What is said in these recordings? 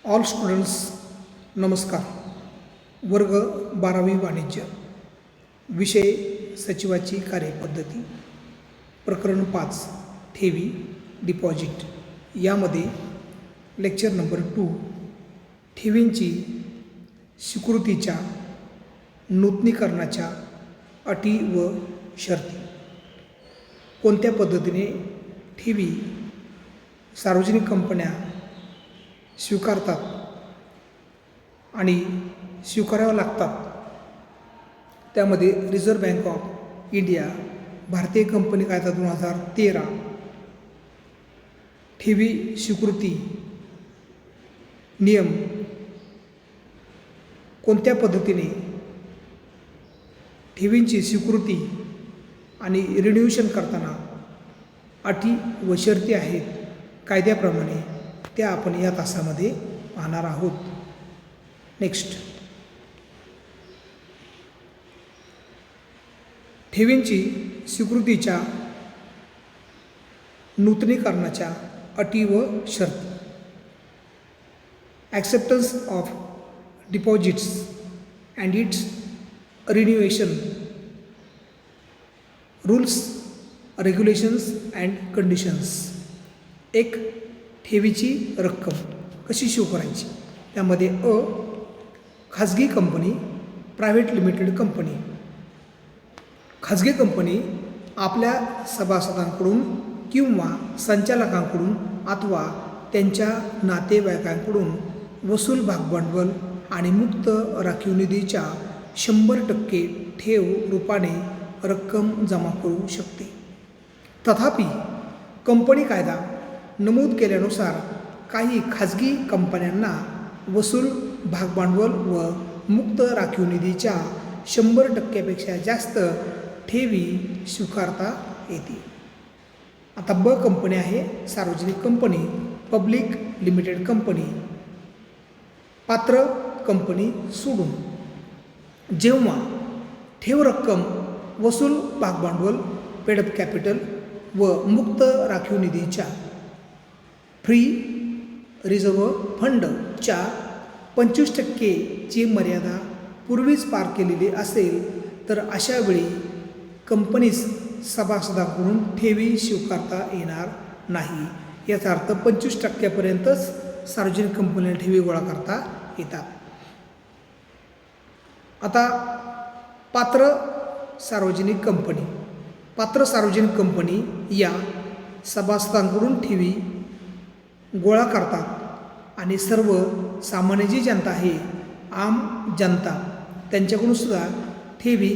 All students नमस्कार. वर्ग 12वी वाणिज्य, विषय सचिवाची कार्यपद्धती, प्रकरण 5 ठेवी डिपॉझिट. यामध्ये लेक्चर नंबर 2 ठेवींची स्वीकृतीच्या नूतनीकरणाच्या अटी व शर्ती. कोणत्या पद्धतीने ठेवी सार्वजनिक कंपन्या स्वीकारतात आणि स्वीकाराव्या लागतात, त्यामध्ये रिझर्व्ह बँक ऑफ इंडिया, भारतीय कंपनी कायदा 2013, ठेवी स्वीकृती नियम कोणत्या पद्धतीने ठेवींची स्वीकृती आणि रिन्युएशन करताना अटी व शर्ती आहेत कायद्याप्रमाणे, त्या आपण या तासामध्ये पाहणार आहोत. नेक्स्ट, ठेवींची स्वीकृतीच्या नूतनीकरणाच्या अटी व शर्ती. Acceptance of deposits and it's renovation, rules, regulations and conditions. एक, ठेवीची रक्कम कशी शो करायची, त्यामध्ये खाजगी कंपनी, प्रायव्हेट लिमिटेड कंपनी. खाजगी कंपनी आपल्या सभासदांकडून किंवा संचालकांकडून अथवा त्यांच्या नातेवाईकांकडून वसूल भागभांडवल आणि मुक्त राखीव निधीच्या 100% ठेव रूपाने रक्कम जमा करू शकते. तथापि कंपनी कायदा नमूद केल्यानुसार काही खाजगी कंपन्यांना वसूल भागभांडवल व मुक्त राखीव निधीच्या 100%पेक्षा जास्त ठेवी स्वीकारता येते. आता ब कंपनी आहे सार्वजनिक कंपनी, पब्लिक लिमिटेड कंपनी. पात्र कंपनी सोडून जेव्हा ठेव रक्कम, वसूल भागभांडवल, पेडअप कॅपिटल व मुक्त राखीव निधीच्या फ्री रिझर्व्ह फंडच्या 25% ची मर्यादा पूर्वीच पार केलेली असेल तर अशा वेळी कंपनीस सभासदांकडून ठेवी स्वीकारता येणार नाही. याचा अर्थ 25%पर्यंतच सार्वजनिक कंपन्यांना ठेवी गोळा करता येतात. आता पात्र सार्वजनिक कंपनी. पात्र सार्वजनिक कंपनी या सभासदांकडून ठेवी गोळा करतात आणि सर्व सामान्य जी जनता आहे, आम जनता, त्यांच्याकडून सुद्धा ठेवी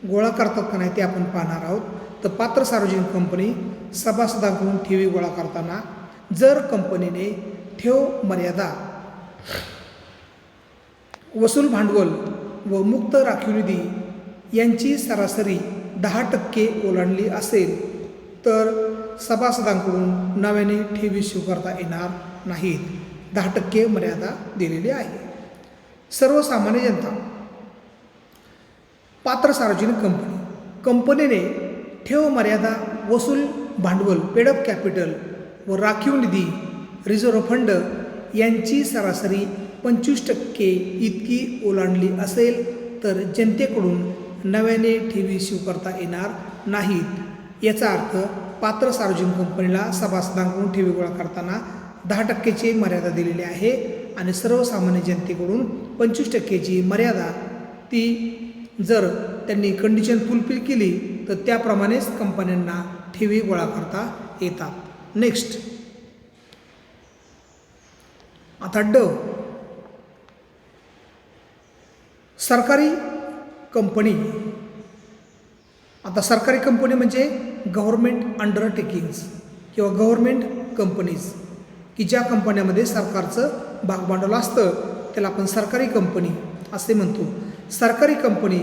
गोळा करतात का नाही ते आपण पाहणार आहोत. तर पात्र सार्वजनिक कंपनी सभासदांकडून ठेवी गोळा करताना जर कंपनीने ठेव मर्यादा, वसूल भांडवल व मुक्त राखीव निधी यांची सरासरी 10% ओलांडली असेल तर सभासदांकडून नव्याने ठेवी स्वीकारता येणार नाहीत. 10% मर्यादा दिलेली आहे. सर्वसामान्य जनता. पात्र सार्वजनिक कंपनी, कंपनीने ठेव मर्यादा, वसूल भांडवल, पेडअप कॅपिटल व राखीव निधी, रिझर्व्ह फंड यांची सरासरी 25% इतकी ओलांडली असेल तर जनतेकडून नव्याने ठेवी स्वीकारता येणार नाहीत. याचा अर्थ पात्र सार्वजनिक कंपनीला सभासदांकडून ठेवी गोळा करताना 10%ची मर्यादा दिलेली आहे आणि सर्वसामान्य जनतेकडून 25%ची मर्यादा, ती जर त्यांनी कंडिशन फुलफिल केली तर त्याप्रमाणेच कंपन्यांना ठेवी गोळा करता येतात. नेक्स्ट, आता ड, सरकारी कंपनी. आता सरकारी कंपनी म्हणजे गव्हर्मेंट अंडरटेकिंग्स किंवा गव्हर्मेंट कंपनीज, की ज्या कंपन्यामध्ये सरकारचं भागभांडवल असतं त्याला आपण सरकारी कंपनी असे म्हणतो. सरकारी कंपनी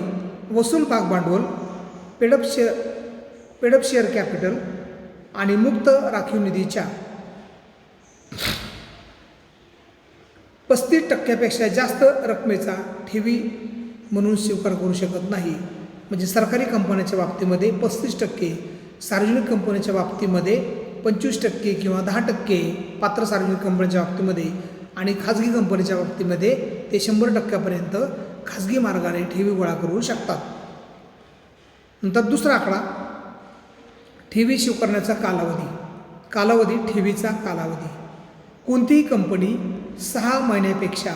वसूल भागभांडवल, पेडअप शेअर कॅपिटल आणि मुक्त राखीव निधीच्या 35%पेक्षा जास्त रकमेचा ठेवी म्हणून स्वीकार करू शकत नाही. म्हणजे सरकारी कंपन्यांच्या बाबतीमध्ये 35%, सार्वजनिक कंपन्यांच्या बाबतीमध्ये 25% किंवा 10% पात्र सार्वजनिक कंपन्यांच्या बाबतीमध्ये आणि खाजगी कंपनीच्या बाबतीमध्ये ते 100% खाजगी मार्गाने ठेवी गोळा करू शकतात. नंतर दुसरा आकडा, ठेवी स्वीकारण्याचा कालावधी ठेवीचा कालावधी. कोणतीही कंपनी 6 महिन्यापेक्षा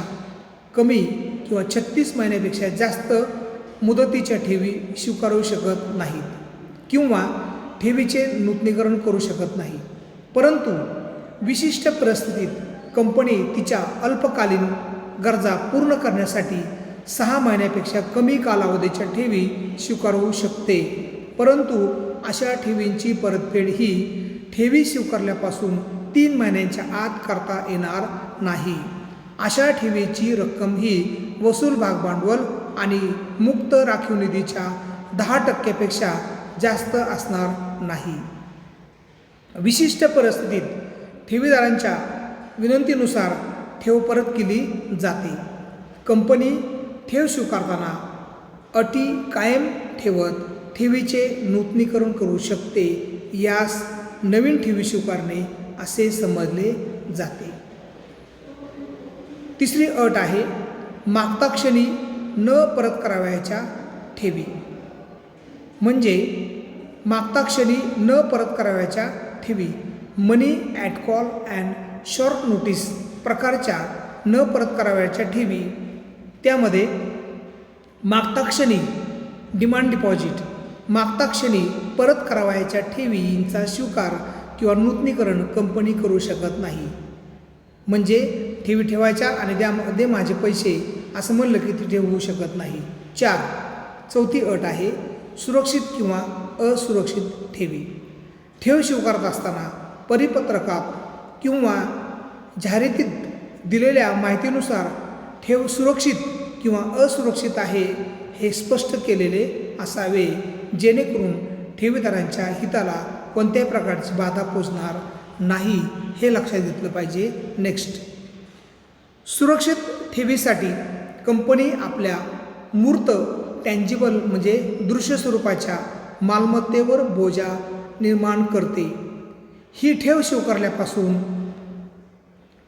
कमी किंवा 36 महिन्यापेक्षा जास्त मुदतीच्या ठेवी स्वीकारू शकत नाहीत किंवा ठेवीचे नूतनीकरण करू शकत नाही. परंतु विशिष्ट परिस्थितीत कंपनी तिच्या अल्पकालीन गरजा पूर्ण करण्यासाठी 6 महिन्यापेक्षा कमी कालावधीच्या ठेवी स्वीकारू शकते. परंतु अशा ठेवींची परतफेड ही ठेवी स्वीकारल्यापासून 3 महिन्यांच्या आत करता येणार नाही. अशा ठेवीची रक्कम ही वसूल भागभांडवल आणि मुक्त राखीव निधीच्या 10% जास्त असणार नाही. विशिष्ट परिस्थितीत ठेवीदारांच्या विनंतीनुसार ठेव परत केली जाते. कंपनी ठेव स्वीकारताना अटी कायम ठेवत ठेवीचे नूतनीकरण करू शकते. यास नवीन ठेवी स्वीकारणे असे समजले जाते. तिसरी अट आहे मागता क्षणी न परत करावयाच्या ठेवी. म्हणजे मागता क्षणी न परत करावयाच्या ठेवी money at call and short notice प्रकारच्या न परत करावयाच्या ठेवी. त्यामध्ये मागता क्षणी डिमांड डिपॉझिट, मागता क्षणी परत करावयाच्या ठेवींचा स्वीकार किंवा नूतनीकरण कंपनी करू शकत नाही. म्हणजे ठेवी ठेवायच्या आणि दे माझे पैसे असं म्हणलं की ती ठेव होऊ शकत नाही. चौथी अट आहे सुरक्षित किंवा असुरक्षित ठेवी. ठेव स्वीकारत असताना परिपत्रकात किंवा जाहिरातीत दिलेल्या माहितीनुसार ठेव सुरक्षित किंवा असुरक्षित आहे हे स्पष्ट केलेले असावे, जेणेकरून ठेवीदारांच्या हिताला कोणत्याही प्रकारची बाधा पोचणार नाही हे लक्षात घेतलं पाहिजे. नेक्स्ट, सुरक्षित ठेवीसाठी कंपनी आपल्या मूर्त टँजिबल म्हणजे दृश्य स्वरूपाच्या मालमत्तेवर बोजा निर्माण करते. ही ठेव स्वीकारल्यापासून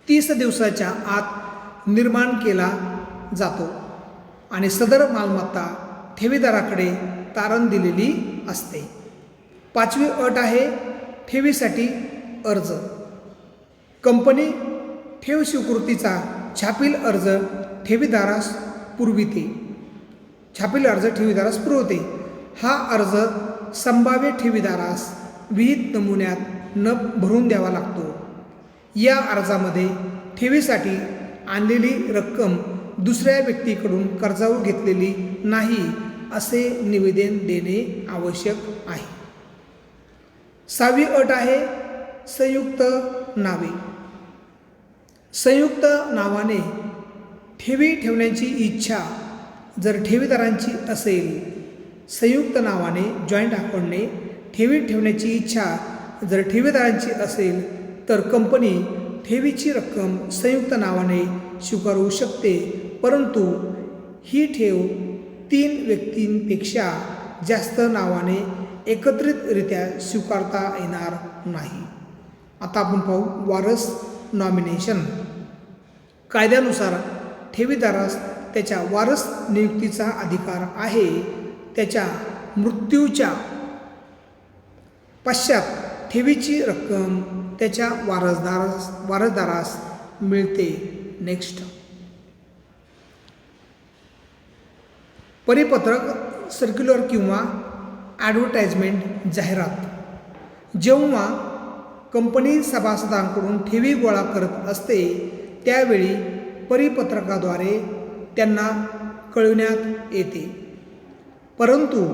30 दिवसाच्या आत निर्माण केला जातो आणि सदर मालमत्ता ठेवीदाराकडे तारण दिलेली असते. 5वी अट आहे ठेवीसाठी अर्ज. कंपनी ठेव स्वीकृतीचा छापील अर्ज ठेवीदारास पुरविते. हा अर्ज संभाव्य ठेवीदारास विहित नमुन्यात भरून द्यावा लागतो. या अर्जामध्ये ठेवीसाठी आणलेली रक्कम दुसऱ्या व्यक्तीकडून कर्जावर घेतलेली नाही असे निवेदन देणे आवश्यक आहे. 6वी अट आहे संयुक्त नावे. संयुक्त नावाने ठेवी ठेवण्याची इच्छा जर ठेवीदारांची असेल, संयुक्त नावाने जॉईंट अकाउंटने ठेवी ठेवण्याची इच्छा जर ठेवीदारांची असेल तर कंपनी ठेवीची रक्कम संयुक्त नावाने स्वीकारू शकते. परंतु ही ठेव 3 व्यक्तींपेक्षा जास्त नावाने एकत्रितरित्या स्वीकारता येणार नाही. आता आपण पाहू वारस नॉमिनेशन. कायद्यानुसार ठेवीदारास त्याच्या वारस नियुक्तीचा अधिकार आहे. त्याच्या मृत्यूच्या पश्चात ठेवीची रक्कम त्याच्या वारसदारास मिळते. नेक्स्ट, परिपत्रक, सर्क्युलर किंवा ॲडव्हर्टाइजमेंट जाहिरात. जेव्हा कंपनी सभासदांकडून ठेवी गोळा करत असते त्यावेळी परिपत्रकाद्वारे त्यांना कळविण्यात येते. परंतु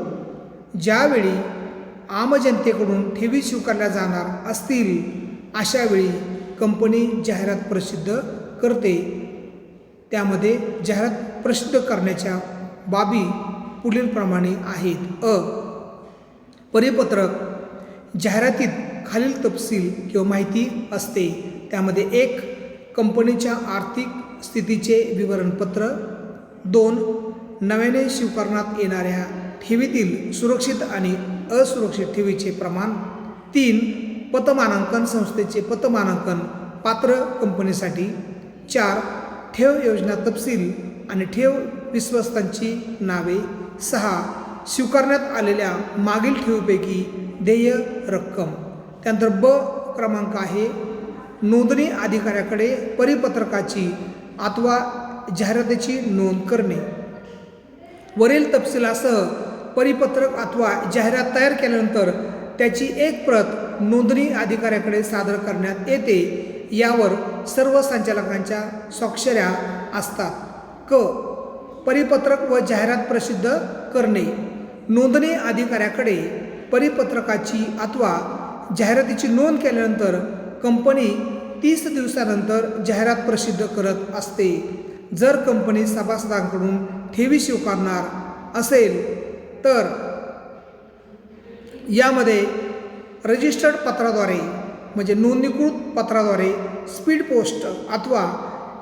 ज्यावेळी आमजनतेकडून ठेवी स्वीकारल्या जाणार असतील अशावेळी कंपनी जाहिरात प्रसिद्ध करते. त्यामध्ये जाहिरात प्रसिद्ध करण्याच्या बाबी पुढीलप्रमाणे आहेत. परिपत्रक, जाहिरातीत खालील तपशील किंवा माहिती असते. त्यामध्ये 1. कंपनीच्या आर्थिक स्थितीचे विवरणपत्र. 2. नव्याने स्वीकारण्यात येणाऱ्या ठेवीतील सुरक्षित आणि असुरक्षित ठेवीचे प्रमाण. 3. पतमानांकन, संस्थेचे पतमानांकन पात्र कंपनीसाठी. 4. ठेव योजना तपशील आणि ठेव विश्वस्तांची नावे. 6. स्वीकारण्यात आलेल्या मागील ठेवीपैकी देय रक्कम. त्यानंतर ब क्रमांक आहे नोंदणी अधिकाऱ्याकडे परिपत्रकाची अथवा जाहिरातीची नोंद करणे. वरील तपशिलासह परिपत्रक अथवा जाहिरात तयार केल्यानंतर त्याची एक प्रत नोंदणी अधिकाऱ्याकडे सादर करण्यात येते. यावर सर्व संचालकांच्या स्वाक्षऱ्या असतात. क. परिपत्रक व जाहिरात प्रसिद्ध करणे. नोंदणी अधिकाऱ्याकडे परिपत्रकाची अथवा जाहिरातीची नोंद केल्यानंतर कंपनी 30 दिवसानंतर जाहिरात प्रसिद्ध करत असते. जर कंपनी सभासदांकडून ठेवी स्वीकारणार असेल तर यामध्ये रजिस्टर्ड पत्राद्वारे म्हणजे नोंदणीकृत पत्राद्वारे, स्पीड पोस्ट अथवा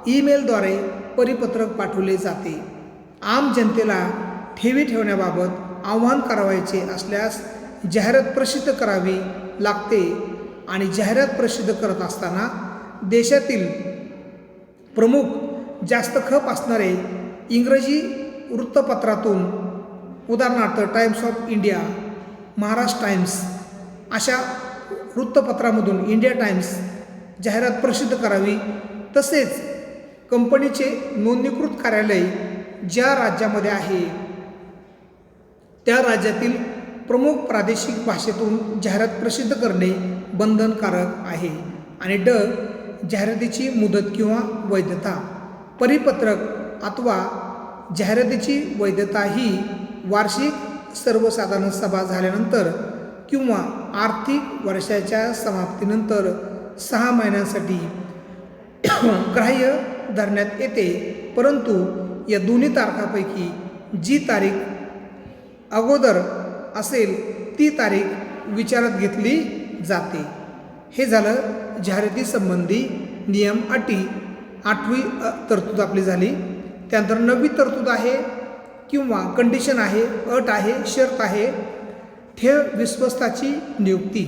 ईमेलद्वारे परिपत्रक पाठवले जाते. आम जनतेला ठेवी ठेवण्याबाबत आवाहन करावयाचे असल्यास जाहिरात प्रसिद्ध करावी लागते आणि जाहिरात प्रसिद्ध करत असताना देशातील प्रमुख जास्त खप असणारे इंग्रजी वृत्तपत्रातून उदाहरणार्थ times of India, Maharashtra times अशा वृत्तपत्रामधून इंडिया टाइम्स जाहिरात प्रसिद्ध करावी. तसेच कंपनीचे नोंदणीकृत कार्यालय ज्या राज्यामध्ये आहे त्या राज्यातील प्रमुख प्रादेशिक भाषेतून जाहिरात प्रसिद्ध करणे बंधनकारक आहे. आणि ड. जाहिरातीची मुदत किंवा वैधता. परिपत्रक अथवा जाहिरातीची वैधता ही वार्षिक सर्वसाधारण सभा झाल्यानंतर किंवा आर्थिक वर्षाच्या समाप्तीनंतर 6 महिन्यांसाठी ग्राह्य धरण्यात येते. परंतु या दोन्ही तारखांपैकी जी तारीख अगोदर असेल ती तारीख विचारात घेतली जाते. हे झालं जाहिराती संबंधी नियम, अटी. 8वी तरतूद आपली झाली. त्यानंतर 9वी तरतूद आहे किंवा कंडिशन आहे, अट आहे, शर्त आहे. ठेव विश्वस्ताची नियुक्ती.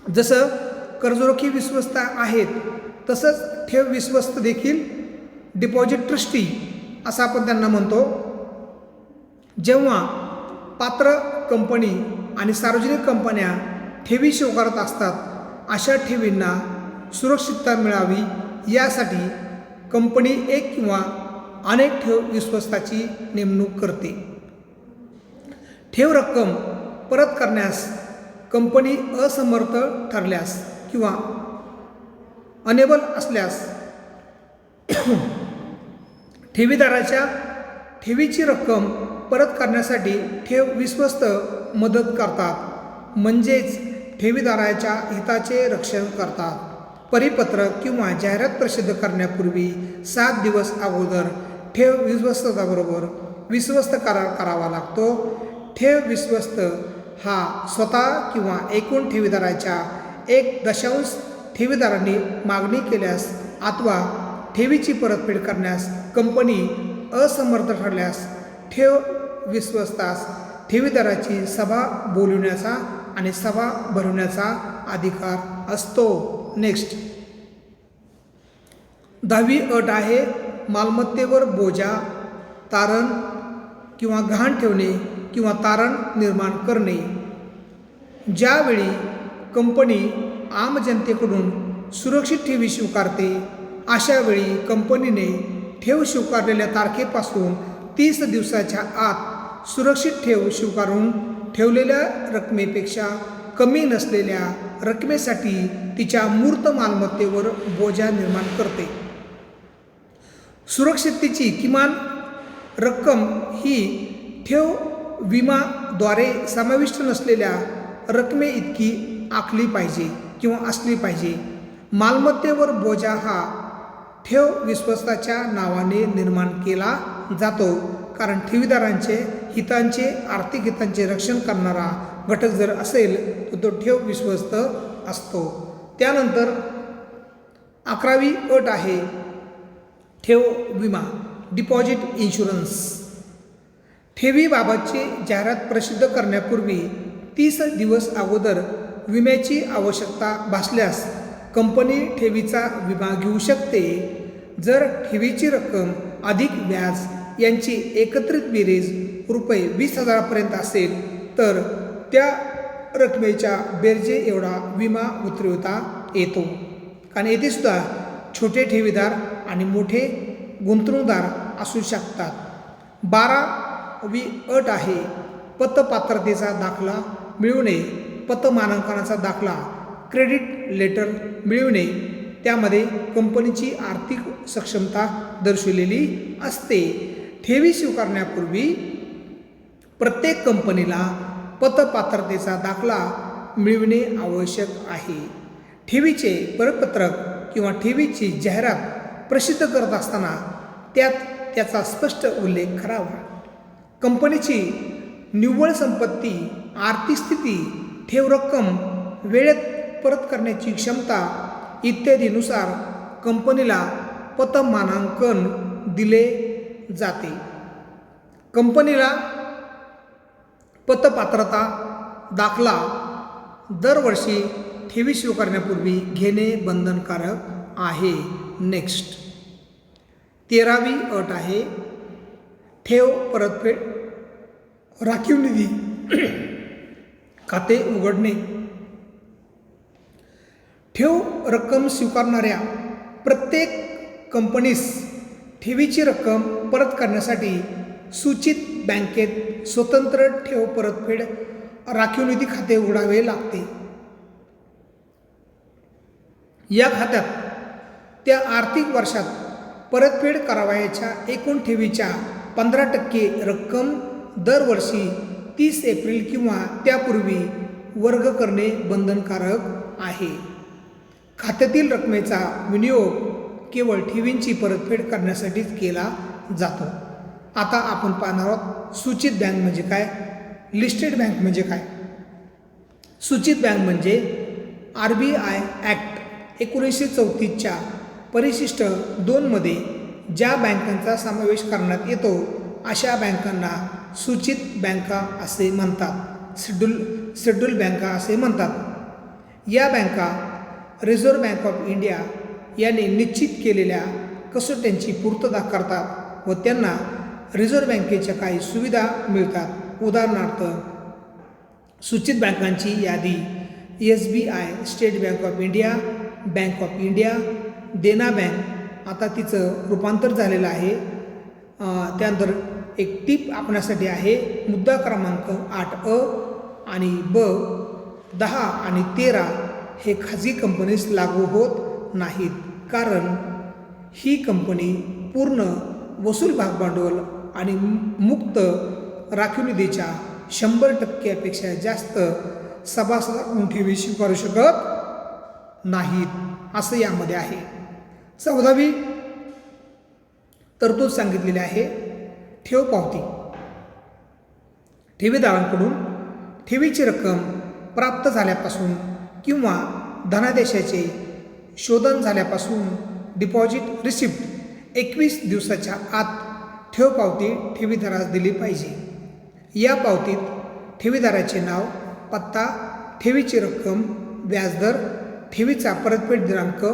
जसं कर्जरोखी विश्वस्त आहेत तसंच ठेव विश्वस्त देखील डिपॉझिट ट्रस्टी असं आपण त्यांना म्हणतो. जेव्हा पात्र कंपनी आणि सार्वजनिक कंपन्या ठेवी स्वीकारत असतात अशा ठेवींना सुरक्षितता मिळावी यासाठी कंपनी एक किंवा अनेक ठेव विश्वस्ताची नेमणूक करते. ठेव रक्कम परत करण्यास कंपनी असमर्थ ठरल्यास किंवा अनेबल असल्यास ठेवीदाराच्या ठेवीची रक्कम परत करण्यासाठी ठेव विश्वस्त मदत करतात, म्हणजेच ठेवीदाराच्या हिताचे रक्षण करतात. परिपत्रक किंवा जाहिरात प्रसिद्ध करण्यापूर्वी 7 दिवस अगोदर ठेव विश्वस्ताबरोबर विश्वस्त करार करावा लागतो. ठेव विश्वस्त हा स्वतः किंवा एकूण ठेवीदाराच्या 1/2 ठेवीदारांनी मागणी केल्यास अथवा ठेवीची परतफेड करण्यास कंपनी असमर्थ ठरल्यास ठेव विश्वस्तास ठेवीदाराची सभा बोलविण्याचा आणि सभा भरवण्याचा अधिकार असतो. नेक्स्ट 10वी अट आहे मालमत्तेवर बोजा, तारण किंवा गहाण ठेवणे किंवा तारण निर्माण करणे. ज्यावेळी कंपनी आम जनतेकडून सुरक्षित ठेवी स्वीकारते अशा वेळी कंपनीने ठेव स्वीकारलेल्या तारखेपासून 30 दिवसाच्या आत सुरक्षित ठेव स्वीकारून ठेवलेल्या रकमेपेक्षा कमी नसलेल्या रकमेसाठी तिच्या मूर्त मालमत्तेवर बोजा निर्माण करते. सुरक्षिततेची किमान रक्कम ही ठेव विमाद्वारे समाविष्ट नसलेल्या रकमे इतकी आखली पाहिजे किंवा असली पाहिजे. मालमत्तेवर बोजा हा ठेव विश्वस्ताच्या नावाने निर्माण केला जातो, कारण ठेवीदारांचे हितांचे आर्थिक हितांचे रक्षण करणारा घटक जर असेल तर तो ठेव विश्वस्त असतो. त्यानंतर 11वी अट आहे ठेव विमा, डिपॉझिट इन्शुरन्स. ठेवीबाबतची जाहिरात प्रसिद्ध करण्यापूर्वी 30 दिवस अगोदर विम्याची आवश्यकता भासल्यास कंपनी ठेवीचा विमा घेऊ शकते. जर ठेवीची रक्कम अधिक व्याज यांची एकत्रित बेरीज रुपये 20,000पर्यंत असेल तर त्या रकमेच्या बेरजे एवढा विमा उतरवता येतो. कारण येथे सुद्धा छोटे ठेवीदार आणि मोठे गुंतवणूकदार असू शकतात. 12वी अट आहे पतपात्रतेचा दाखला मिळवणे, पतमानांकनाचा दाखला, क्रेडिट लेटर मिळवणे. त्यामध्ये कंपनीची आर्थिक सक्षमता दर्शवलेली असते. ठेवी स्वीकारण्यापूर्वी प्रत्येक कंपनीला पतपात्रतेचा दाखला मिळविणे आवश्यक आहे. ठेवीचे परिपत्रक किंवा ठेवीची जाहिरात प्रसिद्ध करत असताना त्यात त्याचा स्पष्ट उल्लेख करावा. कंपनीची निव्वळ संपत्ती, आर्थिक स्थिती, ठेव रक्कम, वेळेत परत करण्याची क्षमता इत्यादीनुसार कंपनीला पतमानांकन दिले जाते. कंपनीला पतपात्रता दाखला दरवर्षी ठेवी स्वीकारण्यापूर्वी घेणे बंधनकारक आहे. नेक्स्ट 13वी अट आहे ठेव परतफेड राखीव निधी खाते उघडणे. ठेव रक्कम स्वीकारणाऱ्या प्रत्येक कंपनीस ठेवीची रक्कम परत करण्यासाठी सूचित बँकेत स्वतंत्र ठेव परतफेड राखीव निधी खाते उघडावे लागते. या खात्यात त्या आर्थिक वर्षात परतफेड करावयाच्या एकूण ठेवीच्या 15% रक्कम दरवर्षी 30 एप्रिल किंवा त्यापूर्वी वर्ग करणे बंधनकारक आहे. खात्यातील रकमेचा विनियोग केवळ ठेवींची परतफेड करण्यासाठीच केला जातो. आता आपण पाहणार आहोत सूचित बँक म्हणजे काय, लिस्टेड बँक म्हणजे काय. सूचित बँक म्हणजे RBI ॲक्ट 1934च्या परिशिष्ट 2 मध्ये ज्या बँकांचा समावेश करण्यात येतो अशा बँकांना सूचित बँका असे म्हणतात. शेड्यूल बँका असे म्हणतात. या बँका रिझर्व्ह बँक ऑफ इंडिया याने निश्चित केलेल्या कसोट्यांची पूर्तता करतात व त्यांना रिझर्व्ह बँकेच्या काही सुविधा मिळतात. उदाहरणार्थ सूचित बँकांची यादी SBI, state bank of India, bank of India, Dena bank, आता तिचं रूपांतर झालेलं आहे. त्यानंतर एक टीप आपणासाठी आहे. मुद्दा क्रमांक 8A आणि B, 10 आणि 13 हे खाजगी कंपनीस लागू होत नाहीत, कारण ही कंपनी पूर्ण वसूल भागभांडवल आणि मुक्त राखीव निधीच्या 100%पेक्षा जास्त सभासदांकडून ठेवी स्वीकारू शकत नाहीत असं यामध्ये आहे. 14वी तरतूद सांगितलेली आहे ठेव पावती. ठेवीदारांकडून ठेवीची रक्कम प्राप्त झाल्यापासून किंवा धनादेशाचे शोधन झाल्यापासून डिपॉझिट रिसिप्ट 21 दिवसाच्या आत ठेव पावती ठेवीदारास दिली पाहिजे. या पावतीत ठेवीदाराचे नाव, पत्ता, ठेवीची रक्कम, व्याजदर, ठेवीचा परतफेड दिनांक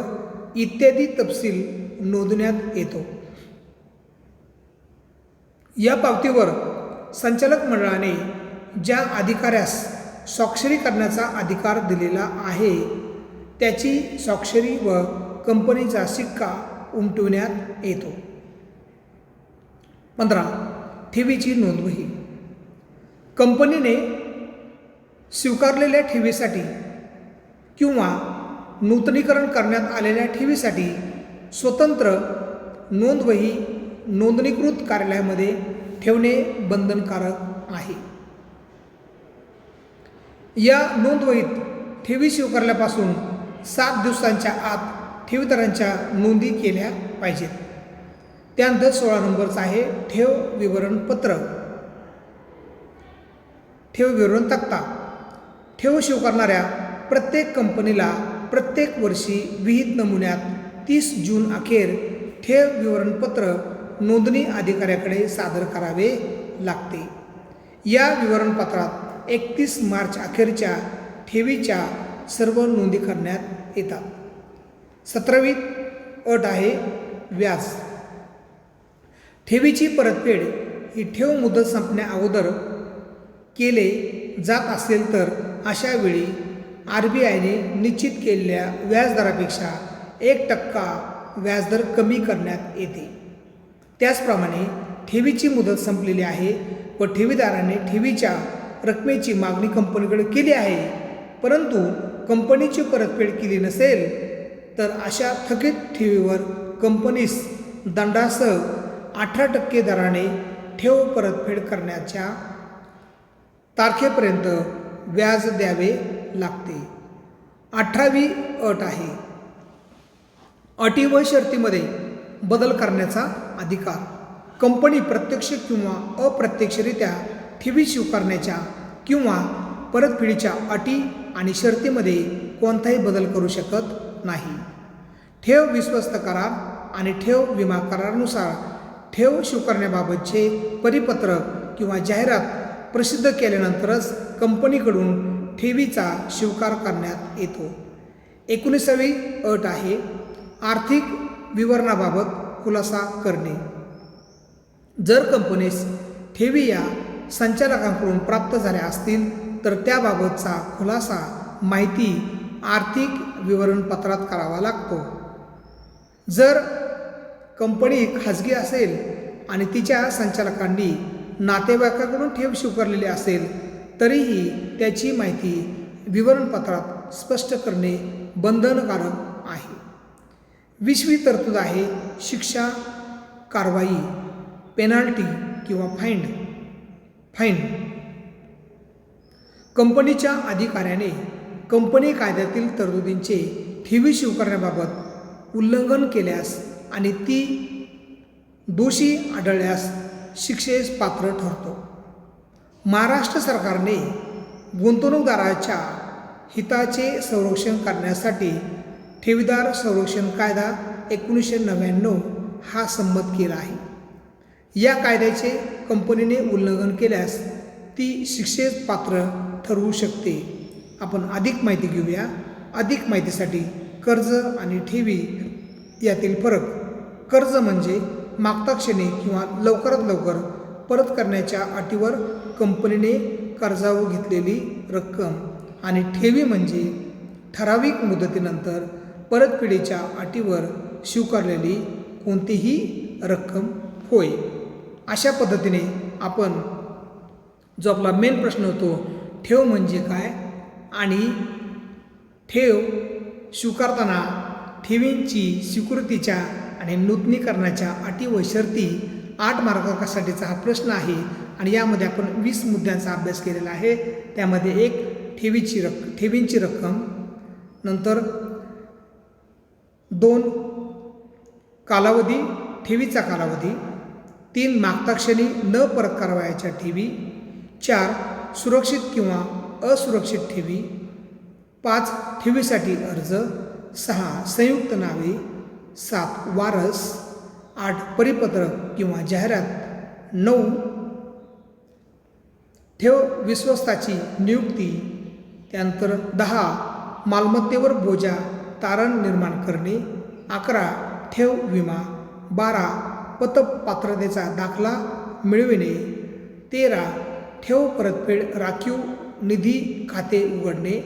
इत्यादी तपशील नोंदवण्यात येतो. या पावतीवर संचालक मंडळाने ज्या अधिकाऱ्यास स्वाक्षरी करण्याचा अधिकार दिलेला आहे त्याची स्वाक्षरी व कंपनीचा शिक्का उमटविण्यात येतो. 15. ठेवीची नोंदवही. कंपनीने स्वीकारलेल्या ठेवीसाठी किंवा नूतनीकरण करण्यात आलेल्या ठेवीसाठी स्वतंत्र नोंदवही नोंदणीकृत कार्यालयामध्ये ठेवणे बंधनकारक आहे. या नोंदवहीत ठेवी स्वीकारल्यापासून 7 दिवसांच्या आत ठेवीदारांच्या नोंदी केल्या पाहिजेत. त्यानंतर 16 नंबरचा आहे ठेव विवरणपत्र, ठेव विवरण तक्ता. ठेव स्वीकारणाऱ्या प्रत्येक कंपनीला प्रत्येक वर्षी विहित नमुन्यात 30 जून अखेर ठेव विवरणपत्र नोंदणी अधिकाऱ्याकडे सादर करावे लागते. या विवरणपत्रात 31 मार्च अखेरच्या ठेवीच्या सर्व नोंदी करण्यात येतात. 17वी अट आहे व्याज. ठेवीची परतफेड ही ठेव मुदत संपण्या अगोदर केले जात असेल तर अशा वेळी RBIने निश्चित केलेल्या व्याजदरापेक्षा 1% व्याजदर कमी करण्यात येते. त्याचप्रमाणे ठेवीची मुदत संपलेली आहे व ठेवीदाराने ठेवीच्या रकमेची मागणी कंपनीकडे केली आहे, परंतु कंपनीची परतफेड केली नसेल तर अशा थकीत ठेवीवर कंपनीस दंडासह 18% दराने ठेव परतफेड करण्याच्या तारखेपर्यंत व्याज द्यावे लागते. 18वी अट आहे अटी व शर्तीमध्ये बदल करण्याचा अधिकार. कंपनी प्रत्यक्ष किंवा अप्रत्यक्षरित्या ठेवी स्वीकारण्याच्या किंवा परतफेडीच्या अटी आणि शर्तीमध्ये कोणताही बदल करू शकत नाही. ठेव विश्वस्त करार आणि ठेव विमा करारानुसार ठेव स्वीकारण्याबाबतचे परिपत्रक किंवा जाहिरात प्रसिद्ध केल्यानंतरच कंपनीकडून ठेवीचा स्वीकार करण्यात येतो. 19वी अट आहे आर्थिक विवरणाबाबत खुलासा करणे. जर कंपनीस ठेवी या संचालकांकडून प्राप्त झाल्या असतील तर त्याबाबतचा खुलासा माहिती आर्थिक विवरणपत्रात करावा लागतो. जर कंपनी खाजगी असेल आणि तिच्या संचालकांनी नातेवाईकाकडून ठेव स्वीकारलेली असेल तरीही त्याची माहिती विवरणपत्रात स्पष्ट करणे बंधनकारक आहे. 20वी तरतूद आहे शिक्षा, कारवाई, पेनाल्टी किंवा फाईन. कंपनीच्या अधिकाऱ्याने कंपनी कायद्यातील तरतुदींचे ठेवी स्वीकारण्याबाबत उल्लंघन केल्यास आणि ती दोषी आढळल्यास शिक्षेस पात्र ठरतो. महाराष्ट्र सरकारने गुंतवणूकदाराच्या हिताचे संरक्षण करण्यासाठी ठेवीदार संरक्षण कायदा 1999 हा संमत केला आहे. या कायद्याचे कंपनीने उल्लंघन केल्यास ती शिक्षेस पात्र ठरवू शकते. आपण अधिक माहिती घेऊया. अधिक माहितीसाठी कर्ज आणि ठेवी यातील फरक. कर्ज म्हणजे मागता क्षणी किंवा लवकरात लवकर परत करण्याच्या अटीवर कंपनीने कर्जावर घेतलेली रक्कम आणि ठेवी म्हणजे ठराविक मुदतीनंतर परतफेडीच्या अटीवर स्वीकारलेली कोणतीही रक्कम होय. अशा पद्धतीने आपण जो आपला मेन प्रश्न होतो ठेव म्हणजे काय आणि ठेव स्वीकारताना ठेवींची स्वीकृतीच्या आणि नूतनीकरणाच्या अटी व शर्ती 8 मार्कासाठीचा हा प्रश्न आहे आणि यामध्ये आपण 20 मुद्द्यांचा अभ्यास केलेला आहे. त्यामध्ये 1 ठेवींची रक्कम, नंतर 2 कालावधी, ठेवीचा कालावधी, 3 मागता क्षणी न परत करावयाच्या ठेवी, 4 सुरक्षित किंवा असुरक्षित ठेवी, 5 ठेवीसाठी अर्ज, 6 संयुक्त नावे, 7 वारस, 8 परिपत्रक किंवा जाहिरात, 9 ठेव विश्वस्ताची नियुक्ती, त्यानंतर 10 मालमत्तेवर बोजा तारण निर्माण करणे, 11 ठेव विमा, 12 पतपात्रतेचा दाखला मिळविणे, 13 ठेव परतफेड राखीव निधी खाते उघडणे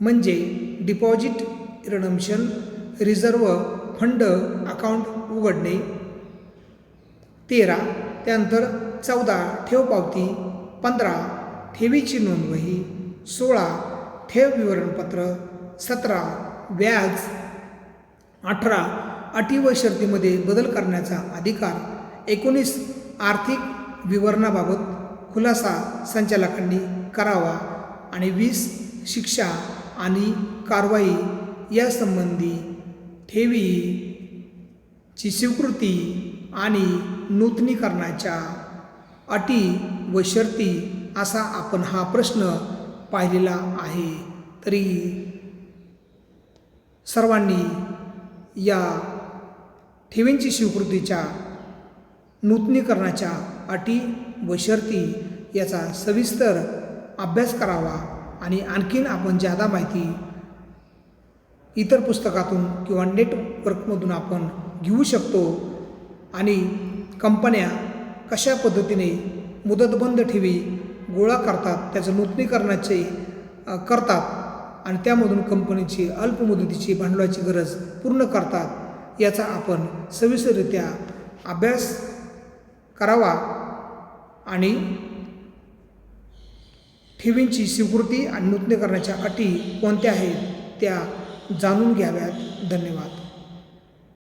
म्हणजे deposit redemption reserve fund account उघडणे, 13 त्यानंतर 14 ठेव पावती, 15 ठेवीची नोंदवही, 16 ठेव विवरणपत्र, 17 व्याज, 18 अटी व शर्तीमध्ये बदल करण्याचा अधिकार, 19 आर्थिक विवरणाबाबत खुलासा संचालकांनी करावा आणि 20 शिक्षा आणि कारवाई यासंबंधी ठेवीची स्वीकृती आणि नूतनीकरणाच्या अटी व शर्ती असा आपण हा प्रश्न पाहिलेला आहे. तरी सर्वांनी या ठेवींची स्वीकृतीच्या नूतनीकरणाच्या अटी व शर्ती याचा सविस्तर अभ्यास करावा आणि आणखीन आपण जादा माहिती इतर पुस्तकातून किंवा नेटवर्कमधून आपण घेऊ शकतो आणि कंपन्या कशा पद्धतीने मुदतबंद ठेवी गोळा करतात, त्याचं नूतनीकरणाचे करतात आणि त्यामधून कंपनीची अल्पमुदतीची भांडवलाची गरज पूर्ण करतात याचा आपण सविस्तररित्या अभ्यास करावा आणि ठेवींची स्वीकृती आणि नूतनीकरणाच्या अटी कोणत्या आहेत त्या जाणून घ्याव्यात. धन्यवाद.